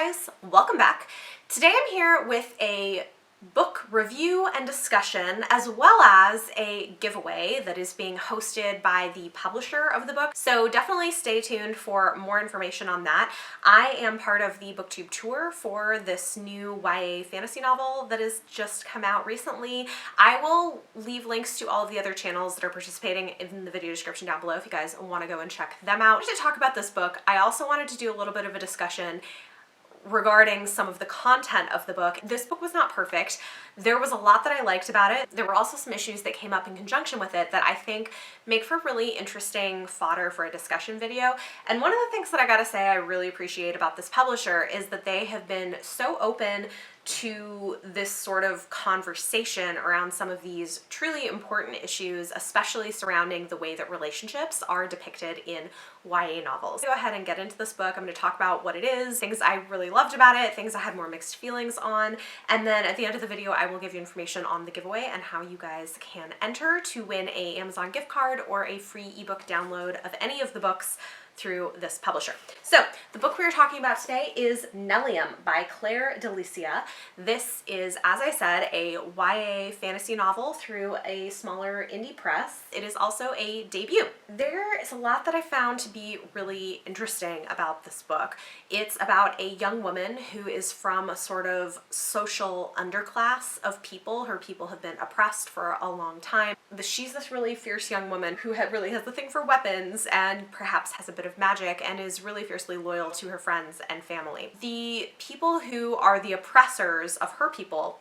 guys, welcome back. Today I'm here with a book review and discussion as well as a giveaway that is being hosted by the publisher of the book. So definitely stay tuned for more information on that. I am part of the BookTube tour for this new YA fantasy novel that has just come out recently. I will leave links to all of the other channels that are participating in the video description down below if you guys want to go and check them out. To talk about this book, I also wanted to do a little bit of a discussion regarding some of the content of the book. This book was not perfect. There was a lot that I liked about it. There were also some issues that came up in conjunction with it that I think make for really interesting fodder for a discussion video. And one of the things that I gotta say I really appreciate about this publisher is that they have been so open to this sort of conversation around some of these truly important issues, especially surrounding the way that relationships are depicted in YA novels. Go ahead and get into this book. I'm going to talk about what it is, things I really loved about it, things I had more mixed feelings on, and then at the end of the video I will give you information on the giveaway and how you guys can enter to win an Amazon gift card or a free ebook download of any of the books through this publisher. So the book we are talking about today is Neliem by Clare di Liscia. This is, as I said, a YA fantasy novel through a smaller indie press. It is also a debut. There is a lot that I found to be really interesting about this book. It's about a young woman who is from a sort of social underclass of people. Her people have been oppressed for a long time. She's this really fierce young woman who really has the thing for weapons and perhaps has a bit of magic and is really fiercely loyal to her friends and family. The people who are the oppressors of her people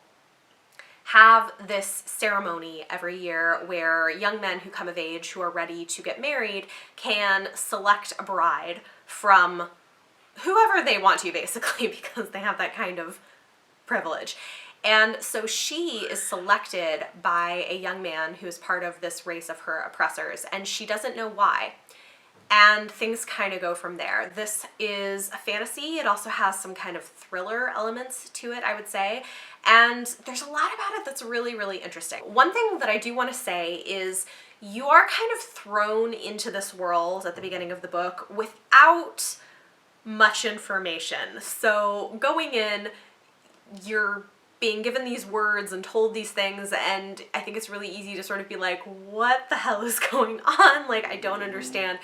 have this ceremony every year where young men who come of age who are ready to get married can select a bride from whoever they want to, basically, because they have that kind of privilege. And so she is selected by a young man who is part of this race of her oppressors, and she doesn't know why. And things kind of go from there. This is a fantasy. It also has some kind of thriller elements to it, I would say. And there's a lot about it that's really, really interesting. One thing that I do want to say is you are kind of thrown into this world at the beginning of the book without much information. So going in, you're being given these words and told these things, and I think it's really easy to sort of be like, what the hell is going on? Like, I don't understand.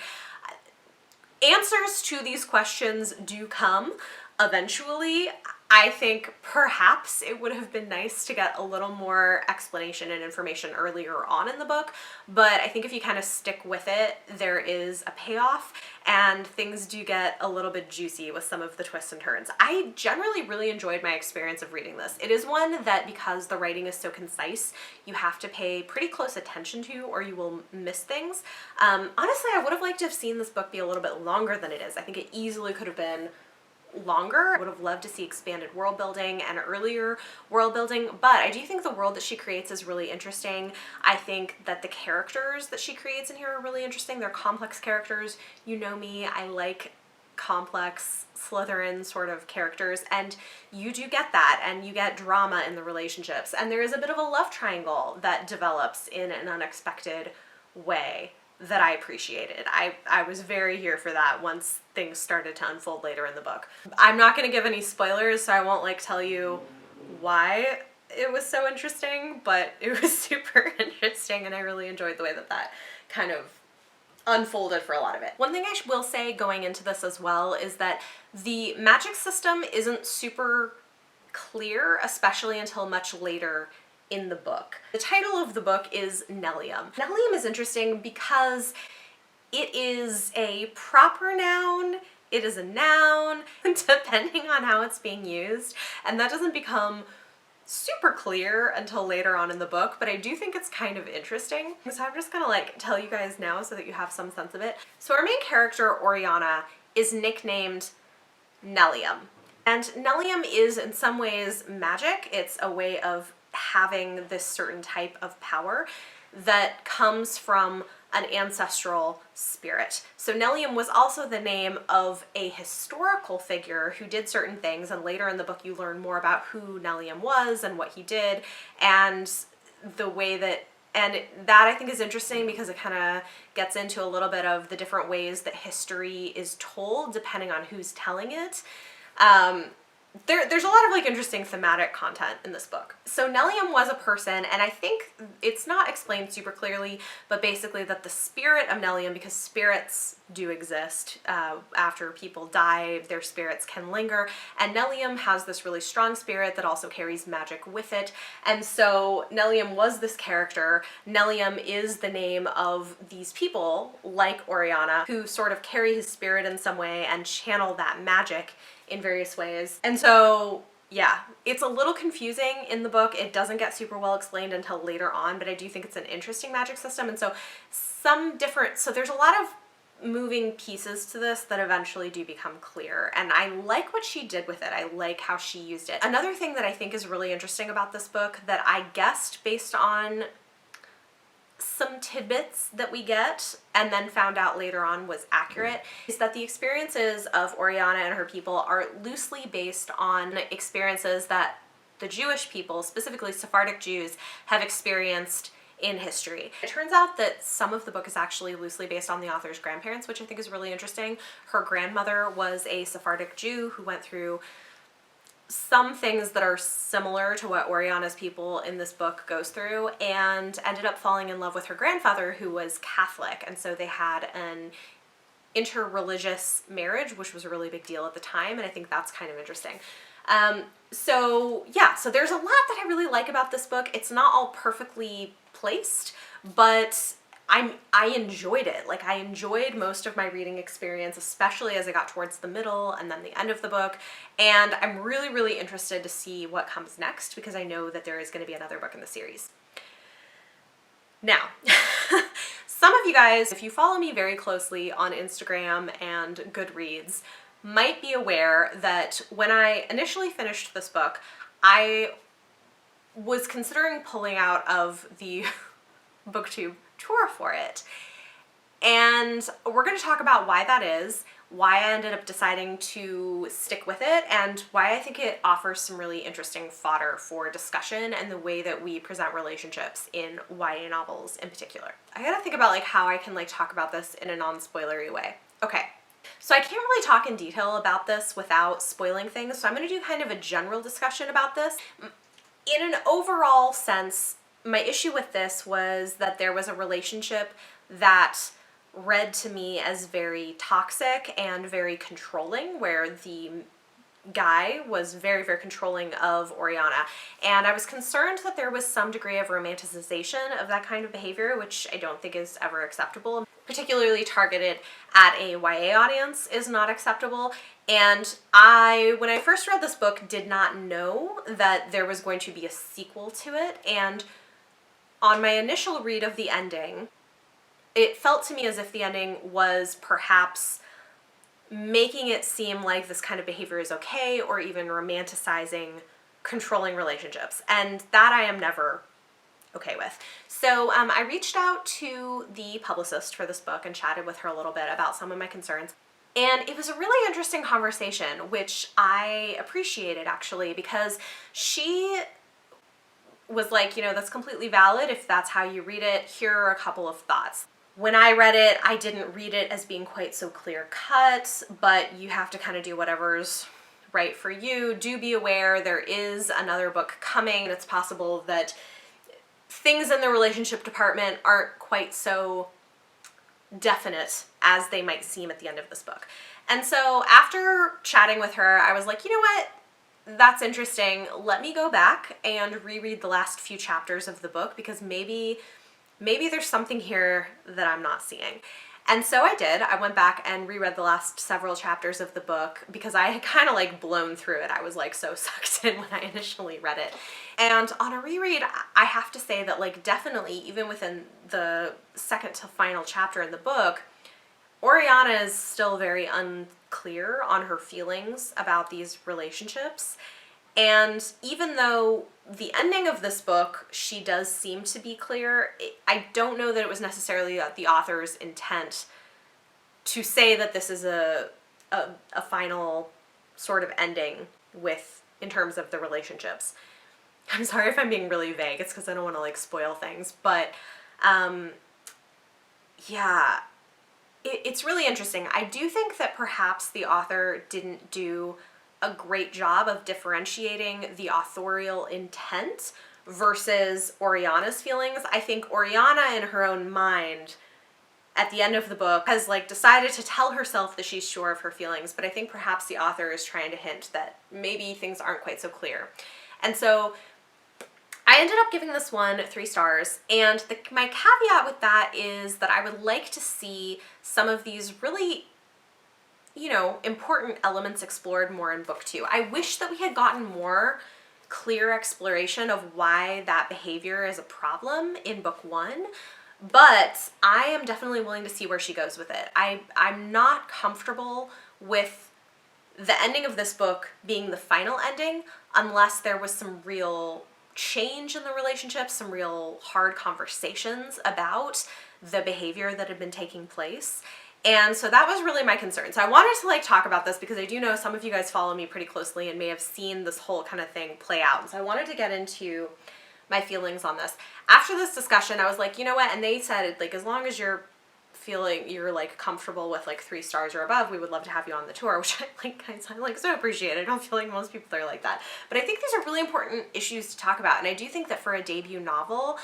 Answers to these questions do come eventually. I think perhaps it would have been nice to get a little more explanation and information earlier on in the book, but I think if you kind of stick with it, there is a payoff and things do get a little bit juicy with some of the twists and turns. I generally really enjoyed my experience of reading this. It is one that, because the writing is so concise, you have to pay pretty close attention to or you will miss things. Honestly, I would have liked to have seen this book be a little bit longer than it is. I think it easily could have been longer. I would have loved to see expanded world building and earlier world building, but I do think the world that she creates is really interesting. I think that the characters that she creates in here are really interesting. They're complex characters. You know me, I like complex Slytherin sort of characters, and you do get that, and you get drama in the relationships, and there is a bit of a love triangle that develops in an unexpected way that I appreciated. I was very here for that once things started to unfold later in the book. I'm not going to give any spoilers, so I won't like tell you why it was so interesting, but it was super interesting and I really enjoyed the way that that kind of unfolded for a lot of it. One thing I will say going into this as well is that the magic system isn't super clear, especially until much later in the book. The title of the book is Neliem. Neliem is interesting because it is a proper noun, it is a noun, depending on how it's being used, and that doesn't become super clear until later on in the book, but I do think it's kind of interesting. So I'm just gonna like tell you guys now so that you have some sense of it. So our main character, Oriana, is nicknamed Neliem. And Neliem is in some ways magic. It's a way of having this certain type of power that comes from an ancestral spirit. So Neliem was also the name of a historical figure who did certain things, and later in the book you learn more about who Neliem was and what he did, and the way that, and that I think is interesting because it kind of gets into a little bit of the different ways that history is told depending on who's telling it. there's a lot of like interesting thematic content in this book. So Neliem was a person, and I think it's not explained super clearly, but basically that the spirit of Neliem, because spirits do exist, after people die, their spirits can linger, and Neliem has this really strong spirit that also carries magic with it, and so Neliem was this character. Neliem is the name of these people, like Oriana, who sort of carry his spirit in some way and channel that magic in various ways. And so, yeah, it's a little confusing in the book. It doesn't get super well explained until later on, but I do think it's an interesting magic system. And so so there's a lot of moving pieces to this that eventually do become clear. And I like what she did with it. I like how she used it. Another thing that I think is really interesting about this book that I guessed based on some tidbits that we get and then found out later on was accurate is that the experiences of Oriana and her people are loosely based on experiences that the Jewish people, specifically Sephardic Jews, have experienced in history. It turns out that some of the book is actually loosely based on the author's grandparents, which I think is really interesting. Her grandmother was a Sephardic Jew who went through some things that are similar to what Oriana's people in this book goes through, and ended up falling in love with her grandfather, who was Catholic, and so they had an interreligious marriage, which was a really big deal at the time, and I think that's kind of interesting. So yeah, so there's a lot that I really like about this book. It's not all perfectly placed, but I enjoyed it. Like, I enjoyed most of my reading experience, especially as I got towards the middle and then the end of the book. And I'm really, really interested to see what comes next, because I know that there is going to be another book in the series. Now, some of you guys, if you follow me very closely on Instagram and Goodreads, might be aware that when I initially finished this book, I was considering pulling out of the BookTube tour for it. And we're going to talk about why that is, why I ended up deciding to stick with it, and why I think it offers some really interesting fodder for discussion and the way that we present relationships in YA novels in particular. I gotta think about like how I can like talk about this in a non-spoilery way. Okay. So I can't really talk in detail about this without spoiling things, so I'm going to do kind of a general discussion about this. In an overall sense, my issue with this was that there was a relationship that read to me as very toxic and very controlling, where the guy was very, very controlling of Oriana. And I was concerned that there was some degree of romanticization of that kind of behavior, which I don't think is ever acceptable. Particularly targeted at a YA audience is not acceptable. And when I first read this book, did not know that there was going to be a sequel to it. And on my initial read of the ending, it felt to me as if the ending was perhaps making it seem like this kind of behavior is okay, or even romanticizing controlling relationships. And that I am never okay with. So I reached out to the publicist for this book and chatted with her a little bit about some of my concerns. And it was a really interesting conversation, which I appreciated actually, because she was like, you know, that's completely valid if that's how you read it. Here are a couple of thoughts. When I read it, I didn't read it as being quite so clear cut, but you have to kind of do whatever's right for you. Do be aware there is another book coming. It's possible that things in the relationship department aren't quite so definite as they might seem at the end of this book. And so after chatting with her, I was like, you know what? That's interesting. Let me go back and reread the last few chapters of the book, because maybe there's something here that I'm not seeing. And so I did. I went back and reread the last several chapters of the book because I had kind of like blown through it. I was like so sucked in when I initially read it. And on a reread, I have to say that like definitely even within the second to final chapter in the book, Oriana is still very unclear on her feelings about these relationships. And even though the ending of this book, she does seem to be clear, I don't know that it was necessarily the author's intent to say that this is a final sort of ending in terms of the relationships. I'm sorry if I'm being really vague, it's because I don't want to like spoil things, but yeah, it's really interesting. I do think that perhaps the author didn't do a great job of differentiating the authorial intent versus Oriana's feelings. I think Oriana in her own mind at the end of the book has like decided to tell herself that she's sure of her feelings, but I think perhaps the author is trying to hint that maybe things aren't quite so clear. And so I ended up giving this one 3 stars, and my caveat with that is that I would like to see some of these really, you know, important elements explored more in book 2. I wish that we had gotten more clear exploration of why that behavior is a problem in book 1, but I am definitely willing to see where she goes with it. I'm not comfortable with the ending of this book being the final ending unless there was some real change in the relationship, some real hard conversations about the behavior that had been taking place. And so that was really my concern. So I wanted to like talk about this because I do know some of you guys follow me pretty closely and may have seen this whole kind of thing play out. And so I wanted to get into my feelings on this. After this discussion, I was like, you know what? And they said, like, as long as you're feeling you're like comfortable with like 3 stars or above, we would love to have you on the tour, which I like, guys, I like so appreciate. I don't feel like most people are like that. But I think these are really important issues to talk about. And I do think that for a debut novel,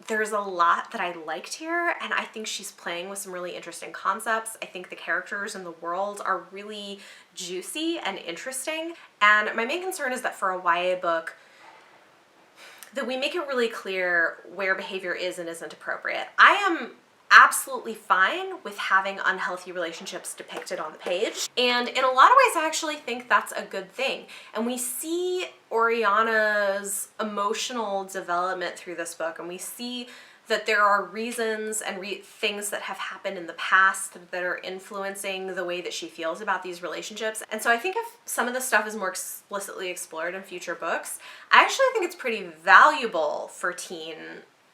there's a lot that I liked here, and I think she's playing with some really interesting concepts. I think the characters and the world are really juicy and interesting. And my main concern is that for a YA book, that we make it really clear where behavior is and isn't appropriate. I am absolutely fine with having unhealthy relationships depicted on the page, and in a lot of ways I actually think that's a good thing. And we see Oriana's emotional development through this book, and we see that there are reasons and things that have happened in the past that are influencing the way that she feels about these relationships. And so I think if some of this stuff is more explicitly explored in future books, I actually think it's pretty valuable for teen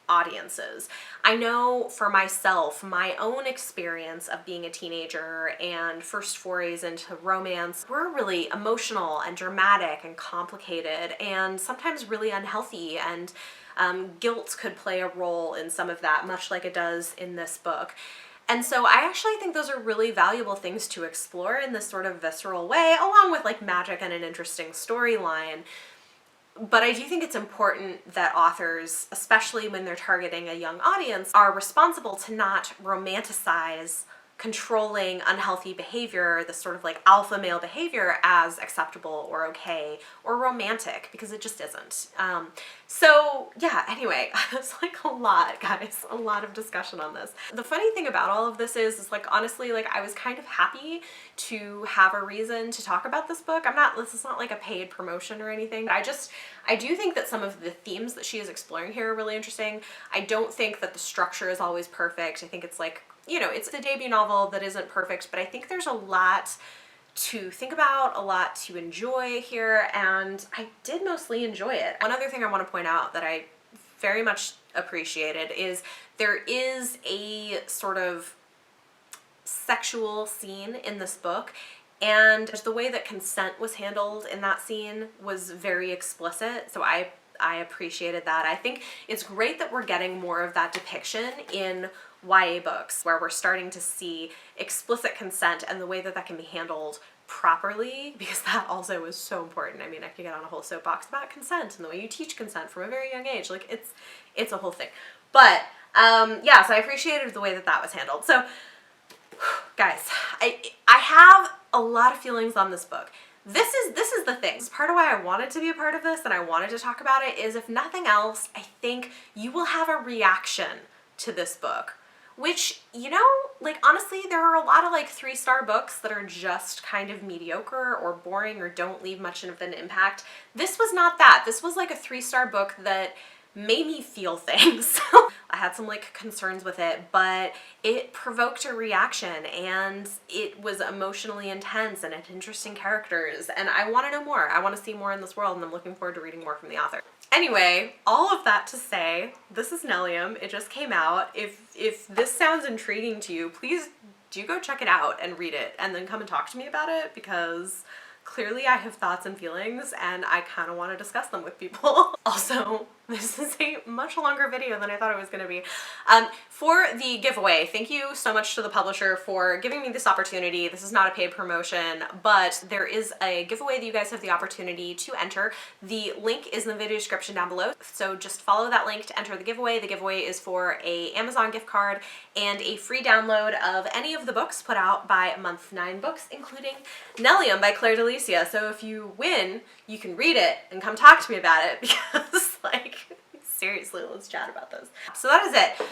audiences. I know for myself, my own experience of being a teenager and first forays into romance were really emotional and dramatic and complicated and sometimes really unhealthy, and guilt could play a role in some of that, much like it does in this book. And so I actually think those are really valuable things to explore in this sort of visceral way, along with like magic and an interesting storyline. But I do think it's important that authors, especially when they're targeting a young audience, are responsible to not romanticize controlling unhealthy behavior, this sort of like alpha male behavior, as acceptable or okay or romantic, because it just isn't. So yeah, anyway, it's like a lot, guys, a lot of discussion on this. The funny thing about all of this is like, honestly, like I was kind of happy to have a reason to talk about this book. This is not like a paid promotion or anything. I do think that some of the themes that she is exploring here are really interesting. I don't think that the structure is always perfect. I think it's like, you know, it's a debut novel that isn't perfect, but I think there's a lot to think about, a lot to enjoy here, and I did mostly enjoy it. One other thing I want to point out that I very much appreciated is there is a sort of sexual scene in this book, and the way that consent was handled in that scene was very explicit, so I appreciated that. I think it's great that we're getting more of that depiction in YA books, where we're starting to see explicit consent and the way that that can be handled properly, because that also is so important. I mean, I could get on a whole soapbox about consent and the way you teach consent from a very young age. Like it's a whole thing. But yeah, so I appreciated the way that that was handled. So guys, I have a lot of feelings on this book. This is the thing. This is part of why I wanted to be a part of this and I wanted to talk about it, is if nothing else, I think you will have a reaction to this book. Which, you know, like honestly, there are a lot of like 3-star books that are just kind of mediocre or boring or don't leave much of an impact. This was not that. This was like a 3-star book that made me feel things. I had some like concerns with it, but it provoked a reaction and it was emotionally intense and it had interesting characters, and I want to know more. I want to see more in this world, and I'm looking forward to reading more from the author. Anyway, all of that to say, this is Neliem. It just came out. If this sounds intriguing to you, please do go check it out and read it and then come and talk to me about it, because clearly I have thoughts and feelings and I kind of want to discuss them with people. Also, this is a much longer video than I thought it was going to be. For the giveaway, thank you so much to the publisher for giving me this opportunity. This is not a paid promotion, but there is a giveaway that you guys have the opportunity to enter. The link is in the video description down below, so just follow that link to enter the giveaway. The giveaway is for a Amazon gift card and a free download of any of the books put out by Month 9 Books, including Neliem by Clare di Liscia. So if you win, you can read it and come talk to me about it, because like, seriously, let's chat about this. So that is it.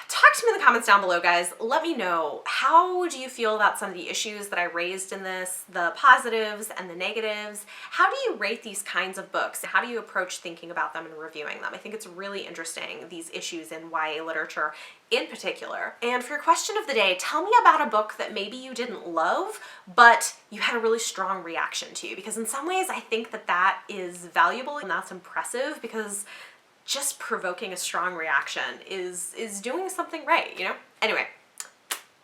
Talk to me in the comments down below, guys. Let me know, how do you feel about some of the issues that I raised in this, the positives and the negatives? How do you rate these kinds of books? How do you approach thinking about them and reviewing them? I think it's really interesting, these issues in YA literature in particular. And for your question of the day, tell me about a book that maybe you didn't love, but you had a really strong reaction to, because in some ways I think that that is valuable and that's impressive, because just provoking a strong reaction is doing something right, you know? Anyway,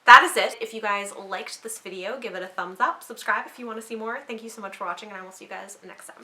that is it. If you guys liked this video, give it a thumbs up, subscribe if you want to see more. Thank you so much for watching, and I will see you guys next time.